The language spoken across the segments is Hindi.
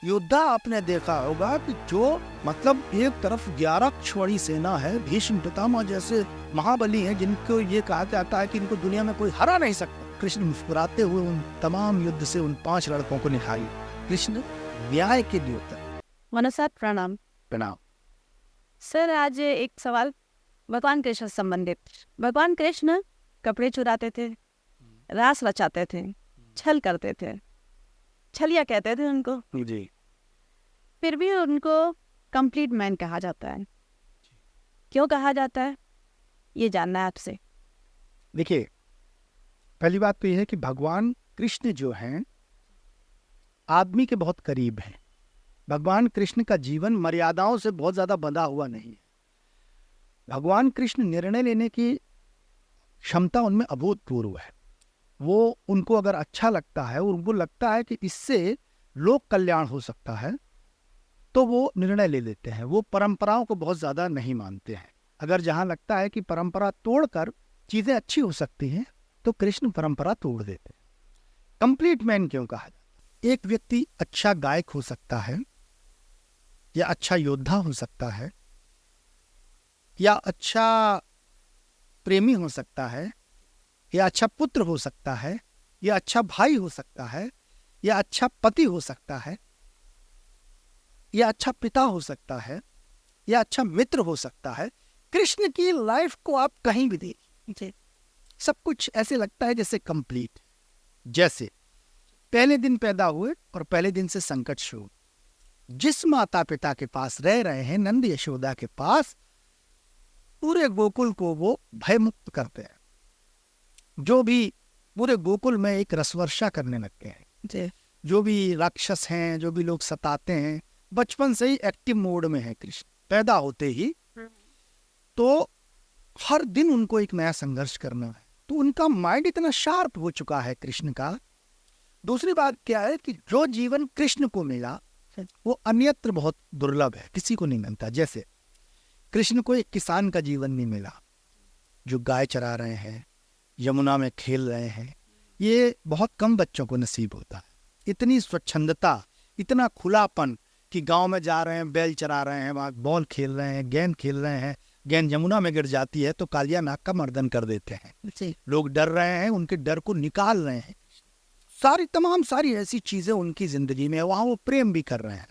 योद्धा आपने देखा होगा कि जो मतलब एक तरफ 11 छोड़ी सेना है, भीष्म पितामह जैसे महाबली हैं जिनको ये कहा जाता है कि इनको दुनिया में कोई हरा नहीं सकता। कृष्ण मुस्कुराते हुए उन तमाम युद्ध से उन 5 लड़कों को निहारी। कृष्ण न्याय के देवता। मनोसार प्रणाम। प्रणाम। सर, आज एक सवाल भगवान कृष्ण से संबंधित। भगवान कृष्ण कपड़े चुराते थे, रास रचाते थे, छल करते थे, छलिया कहते थे उनको, जी। फिर भी उनको कंप्लीट मैन कहा जाता है। क्यों कहा जाता है, ये जानना है आपसे। देखिए, पहली बात तो यह है कि भगवान कृष्ण जो हैं आदमी के बहुत करीब हैं। भगवान कृष्ण का जीवन मर्यादाओं से बहुत ज्यादा बंधा हुआ नहीं है। भगवान कृष्ण निर्णय लेने की क्षमता उनमें अभूतपूर्व है। वो उनको अगर अच्छा लगता है और उनको लगता है कि इससे लोक कल्याण हो सकता है तो वो निर्णय ले लेते हैं। वो परंपराओं को बहुत ज्यादा नहीं मानते हैं। अगर जहां लगता है कि परंपरा तोड़कर चीजें अच्छी हो सकती हैं तो कृष्ण परंपरा तोड़ देते हैं। कंप्लीट मैन क्यों कहा जाता है? एक व्यक्ति अच्छा गायक हो सकता है, या अच्छा योद्धा हो सकता है, या अच्छा प्रेमी हो सकता है, या अच्छा पुत्र हो सकता है, या अच्छा भाई हो सकता है, या अच्छा पति हो सकता है, या अच्छा पिता हो सकता है, या अच्छा मित्र हो सकता है। कृष्ण की लाइफ को आप कहीं भी देखिए, सब कुछ ऐसे लगता है जैसे कंप्लीट। जैसे पहले दिन पैदा हुए और पहले दिन से संकट शुरू। जिस माता पिता के पास रह रहे हैं, नंद यशोदा के पास, पूरे गोकुल को वो भयमुक्त करते हैं। जो भी पूरे गोकुल में एक रसवर्षा करने लगते हैं। जो भी राक्षस हैं, जो भी लोग सताते हैं, बचपन से ही एक्टिव मोड में है कृष्ण। पैदा होते ही तो हर दिन उनको एक नया संघर्ष करना है। तो उनका माइंड इतना शार्प हो चुका है कृष्ण का। दूसरी बात क्या है कि जो जीवन कृष्ण को मिला वो अन्यत्र बहुत दुर्लभ है, किसी को नहीं मिलता। जैसे कृष्ण को एक किसान का जीवन नहीं मिला, जो गाय चरा रहे हैं, यमुना में खेल रहे हैं। ये बहुत कम बच्चों को नसीब होता है। इतनी स्वच्छंदता, इतना खुलापन कि गांव में जा रहे हैं, बैल चरा रहे हैं, वहां बॉल खेल रहे हैं, गेंद खेल रहे हैं, गेंद यमुना में गिर जाती है तो कालिया नाग का मर्दन कर देते हैं। लोग डर रहे हैं, उनके डर को निकाल रहे हैं। तमाम सारी ऐसी चीजें उनकी जिंदगी में, वहां वो प्रेम भी कर रहे हैं।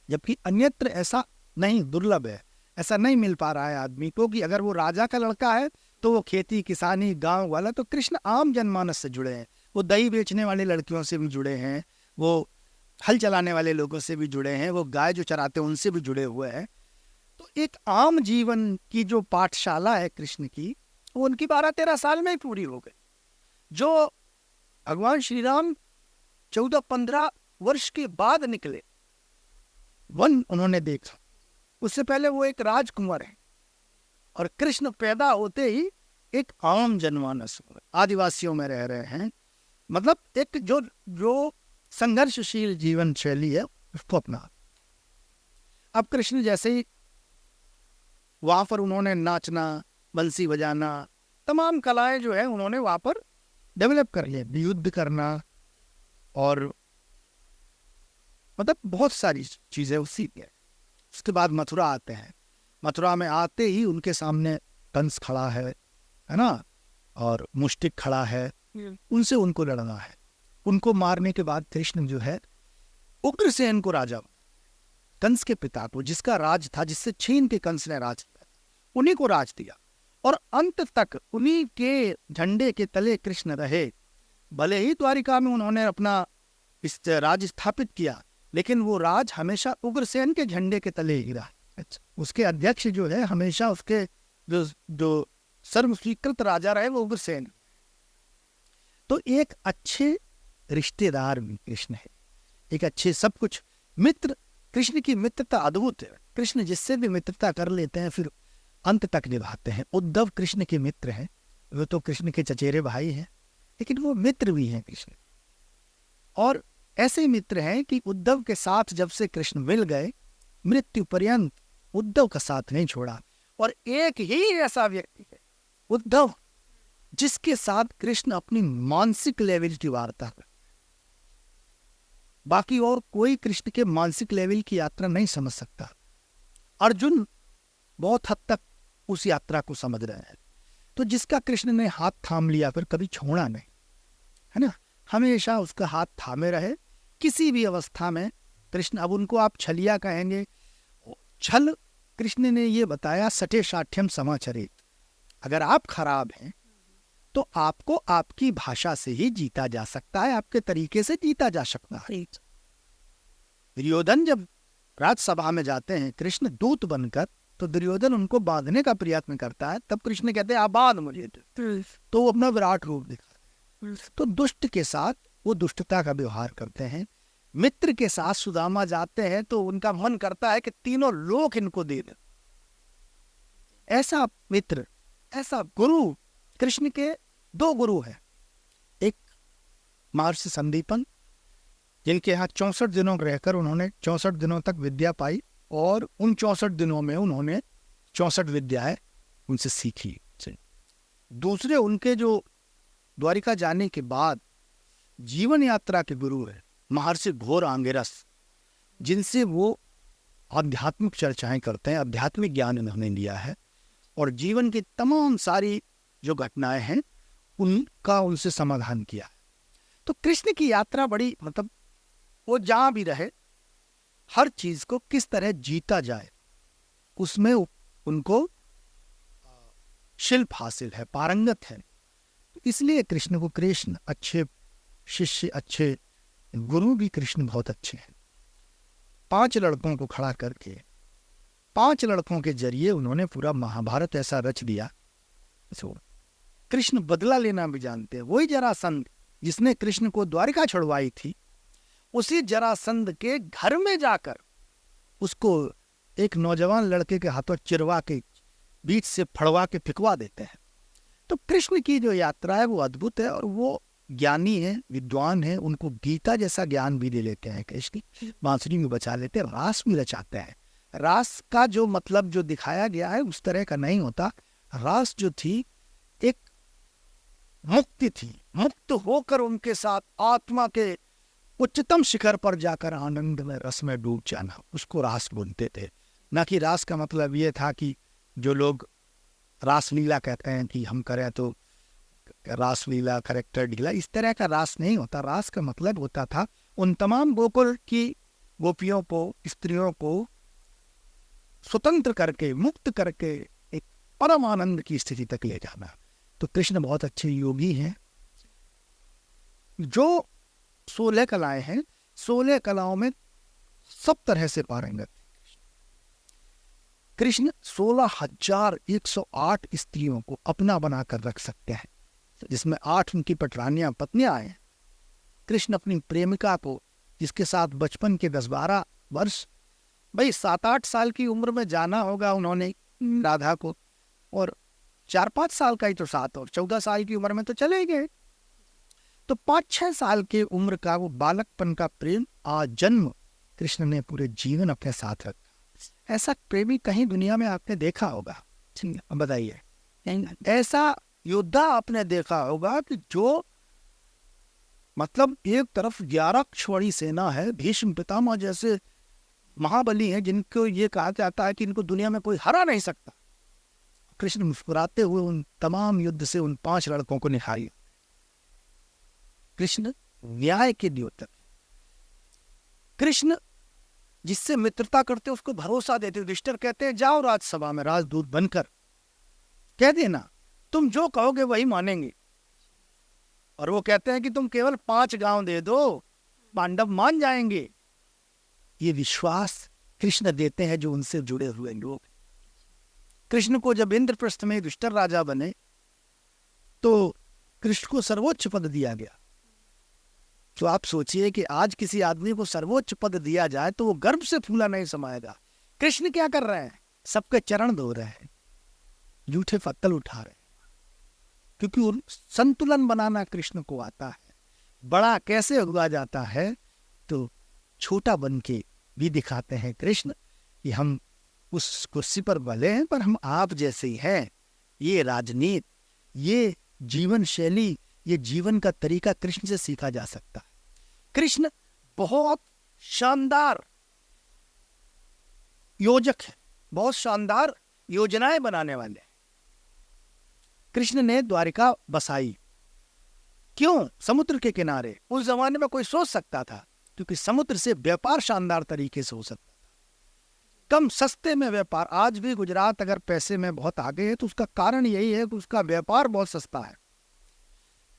जबकि अन्यत्र ऐसा नहीं, दुर्लभ है, ऐसा नहीं मिल पा रहा है आदमी को। कि अगर वो राजा का लड़का है तो वो खेती किसानी गांव वाला, तो कृष्ण आम जनमानस से जुड़े हैं। वो दही बेचने वाले लड़कियों से भी जुड़े हैं, वो हल चलाने वाले लोगों से भी जुड़े हैं, वो गाय जो चराते हैं उनसे भी जुड़े हुए हैं। तो एक आम जीवन की जो पाठशाला है कृष्ण की, वो उनकी 12-13 साल में ही पूरी हो गई। जो भगवान श्री राम 14-15 वर्ष के बाद निकले, वन उन्होंने देखा। उससे पहले वो एक राजकुमार है, और कृष्ण पैदा होते ही एक आम जनमानस आदिवासियों में रह रहे हैं। मतलब एक जो संघर्षशील जीवन शैली है उसको अपना। अब कृष्ण जैसे ही वहां पर उन्होंने नाचना, बंसी बजाना, तमाम कलाएं जो है उन्होंने वहां पर डेवलप कर लिया। युद्ध करना और मतलब बहुत सारी चीजें वो सीख गए। उसके बाद मथुरा आते हैं। मथुरा में आते ही उनके सामने कंस खड़ा है ना, और मुष्टिक खड़ा है। उनसे उनको लड़ना है। उनको मारने के बाद कृष्ण जो है उग्रसेन को राजा, कंस के पिता को, जिसका राज था, जिससे छीन के कंस ने राज किया, उन्हीं को राज दिया। और अंत तक उन्हीं के झंडे के तले कृष्ण रहे। भले ही द्वारिका में उन्होंने अपना इस राज स्थापित किया, लेकिन वो राज हमेशा उग्रसेन के झंडे के तले ही रहा। उसके अध्यक्ष जो है हमेशा उसके जो सर्व स्वीकृत राजा रहे वो उग्रसेन। तो एक अच्छे रिश्तेदार भी कृष्ण है, एक अच्छे सब कुछ मित्र। कृष्ण की मित्रता अद्भुत है। कृष्ण जिससे भी मित्रता कर लेते हैं फिर अंत तक निभाते हैं। उद्धव कृष्ण के मित्र हैं, वो तो कृष्ण के चचेरे भाई हैं, लेकिन वो मित्र भी हैं कृष्ण। और ऐसे मित्र हैं कि उद्धव के साथ जब से कृष्ण मिल गए, मृत्यु पर्यंत उद्धव का साथ नहीं छोड़ा। और एक ही ऐसा व्यक्ति है उद्धव, जिसके साथ कृष्ण अपनी मानसिक लेवल की वार्ता कर। बाकी और कोई कृष्ण के मानसिक लेवल की यात्रा नहीं समझ सकता। अर्जुन बहुत हद तक उस यात्रा को समझ रहे हैं। तो जिसका कृष्ण ने हाथ थाम लिया फिर कभी छोड़ा नहीं, है ना, हमेशा उसका हाथ थामे रहे किसी भी अवस्था में। कृष्ण, अब उनको आप छलिया कहेंगे। छल, कृष्ण ने ये बताया, सटे साठ्यम समाचरित। अगर आप खराब हैं तो आपको आपकी भाषा से ही जीता जा सकता है, आपके तरीके से जीता जा सकता है। दुर्योधन जब राजसभा में जाते हैं कृष्ण दूत बनकर, तो दुर्योधन उनको बांधने का प्रयत्न करता है, तब कृष्ण कहते हैं आप बांध मुझे, तो वो अपना विराट रूप दिखाते हैं। तो दुष्ट के साथ वो दुष्टता का व्यवहार करते हैं। मित्र के साथ सुदामा जाते हैं तो उनका मन करता है कि तीनों लोक इनको दे दें। ऐसा मित्र, ऐसा गुरु, कृष्ण के दो गुरु हैं। एक महर्षि संदीपन, जिनके यहाँ 64 दिनों रहकर उन्होंने 64 दिनों तक विद्या पाई, और उन 64 दिनों में उन्होंने 64 विद्याएं उनसे सीखी। दूसरे उनके जो द्वारिका जाने के बाद जीवन यात्रा के गुरु है महर्षि घोर आंगिरस, जिनसे वो आध्यात्मिक चर्चाएं करते हैं, आध्यात्मिक ज्ञान उन्होंने लिया है, और जीवन की तमाम सारी जो घटनाएं हैं उनका उनसे समाधान किया है। तो कृष्ण की यात्रा बड़ी, मतलब वो जहां भी रहे हर चीज को किस तरह जीता जाए उसमें उनको शिल्प हासिल है, पारंगत है। इसलिए कृष्ण को कृष्ण, अच्छे शिष्य, अच्छे गुरु भी कृष्ण बहुत अच्छे हैं। 5 लड़कों को खड़ा करके 5 लड़कों के जरिए उन्होंने पूरा महाभारत ऐसा रच दिया। कृष्ण बदला लेना भी जानते हैं। वही जरासंध जिसने कृष्ण को द्वारिका छुड़वाई थी, उसी जरासंध के घर में जाकर उसको एक नौजवान लड़के के हाथों चिरवा के बीच से फड़वा के फिकवा देते हैं। तो कृष्ण की जो यात्रा है वो अद्भुत है, और वो ज्ञानी है, विद्वान है, उनको गीता जैसा ज्ञान भी दे लेते हैं। कृष्ण बांसुरी में बचा लेते हैं, रास भी रचाते हैं। रास का जो मतलब जो दिखाया गया है उस तरह का नहीं होता। रास जो थी एक मुक्ति थी, मुक्त होकर उनके साथ आत्मा के उच्चतम शिखर पर जाकर आनंद में, रस में डूब जाना, उसको रास बोलते थे। ना कि रास का मतलब ये था कि जो लोग रासलीला कहते हैं कि हम करें तो रासलीला करेक्टर ढीला, इस तरह का रास नहीं होता। रास का मतलब होता था उन तमाम गोकुल की गोपियों को, स्त्रियों को स्वतंत्र करके, मुक्त करके एक परम आनंद की स्थिति तक ले जाना। तो कृष्ण बहुत अच्छे योगी हैं। जो 16 कलाएं हैं, 16 कलाओं में सब तरह से पारंगत। कृष्ण 16,108 स्त्रियों को अपना बनाकर रख सकते हैं, जिसमें 8 उनकी पटरानियां, पत्नियां हैं। कृष्ण अपनी प्रेमिका को, जिसके साथ बचपन के 10-12 वर्ष, भाई 7-8 साल की उम्र में जाना होगा उन्होंने राधा को, और 4-5 साल का ही तो साथ, और 14 साल की उम्र में तो चले गए। तो 5-6 साल के उम्र का वो बालकपन का प्रेम आजन्म कृष्ण ने पूरे जीवन अपने साथ रखा। ऐसा प्रेमी कहीं दुनिया में आपने देखा होगा? बताइए, ऐसा योद्धा आपने देखा होगा कि जो, मतलब एक तरफ 11 क्षौणी सेना है, भीष्म पितामह जैसे महाबली हैं जिनको ये कहा जाता है कि इनको दुनिया में कोई हरा नहीं सकता। कृष्ण मुस्कुराते हुए उन तमाम युद्ध से उन 5 लड़कों को निहारी। कृष्ण न्याय के द्योतक। कृष्ण जिससे मित्रता करते उसको भरोसा देते। युधिष्ठिर कहते हैं जाओ राजसभा में राजदूत बनकर कह देना, तुम जो कहोगे वही मानेंगे। और वो कहते हैं कि तुम केवल 5 गांव दे दो, पांडव मान जाएंगे। ये विश्वास कृष्ण देते हैं जो उनसे जुड़े हुए लोग। कृष्ण को जब इंद्रप्रस्थ में युधिष्ठिर राजा बने तो कृष्ण को सर्वोच्च पद दिया गया। तो आप सोचिए कि आज किसी आदमी को सर्वोच्च पद दिया जाए तो वो गर्व से फूला नहीं समाएगा। कृष्ण क्या कर रहे हैं? सबके चरण धो रहे हैं, जूठे पत्तल उठा रहे हैं, क्योंकि संतुलन बनाना कृष्ण को आता है। बड़ा कैसे उगा जाता है तो छोटा बन के भी दिखाते हैं कृष्ण कि हम उस कुर्सी पर भले हैं पर हम आप जैसे ही हैं। ये राजनीति, ये जीवन शैली, ये जीवन का तरीका कृष्ण से सीखा जा सकता है। कृष्ण बहुत शानदार योजक है, बहुत शानदार योजनाएं बनाने वाले हैं। कृष्ण ने द्वारिका बसाई, क्यों? समुद्र के किनारे। उस जमाने में कोई सोच सकता था, क्योंकि समुद्र से व्यापार शानदार तरीके से हो सकता था, कम सस्ते में व्यापार। आज भी गुजरात अगर पैसे में बहुत आगे है तो उसका कारण यही है कि उसका व्यापार बहुत सस्ता है।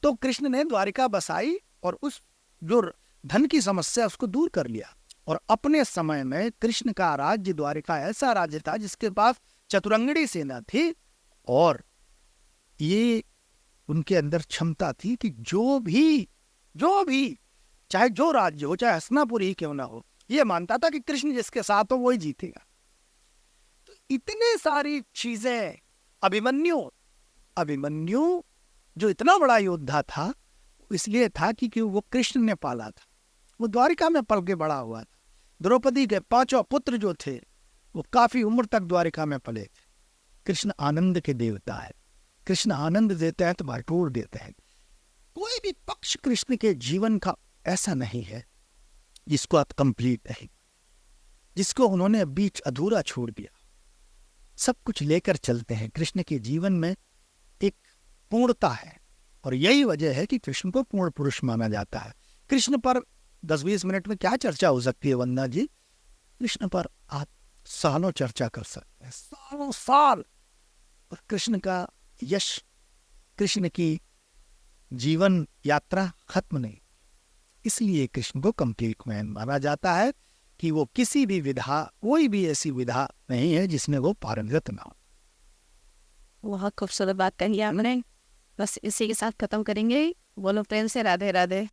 तो कृष्ण ने द्वारिका बसाई और उस जो धन की समस्या उसको दूर कर लिया। और अपने समय में कृष्ण का राज्य द्वारिका ऐसा राज्य था जिसके पास चतुरंगड़ी सेना थी, और ये उनके अंदर क्षमता थी कि जो भी चाहे जो राज्य हो, चाहे हस्तिनापुर ही क्यों ना हो, ये मानता था कि कृष्ण जिसके साथ हो वही जीतेगा। तो इतने सारी चीजें, अभिमन्यु जो इतना बड़ा योद्धा था, इसलिए था कि वो कृष्ण ने पाला था, वो द्वारिका में पल के बड़ा हुआ था। द्रौपदी के 5 पुत्र जो थे वो काफी उम्र तक द्वारिका में पले थे। कृष्ण आनंद के देवता है, कृष्ण आनंद देते हैं तो भरपूर देते हैं। कोई भी पक्ष कृष्ण के जीवन का ऐसा नहीं है जिसको आप कंप्लीट नहीं, जिसको उन्होंने बीच अधूरा छोड़ दिया। सब कुछ लेकर चलते हैं। कृष्ण के जीवन में एक पूर्णता है, और यही वजह है कि कृष्ण को पूर्ण पुरुष माना जाता है। कृष्ण पर 10-20 मिनट में क्या चर्चा हो सकती है वंदना जी? कृष्ण पर आप सालों चर्चा कर सकते हैं, सालों साल। और कृष्ण का यश, कृष्ण की जीवन यात्रा खत्म नहीं। इसलिए कृष्ण को कंप्लीट मैन माना जाता है कि वो किसी भी विधा, कोई भी ऐसी विधा नहीं है जिसमें वो पारंगत ना हो। बहुत खूबसूरत बात कही आपने। बस इसी के साथ खत्म करेंगे। बोलो प्रेम से राधे राधे।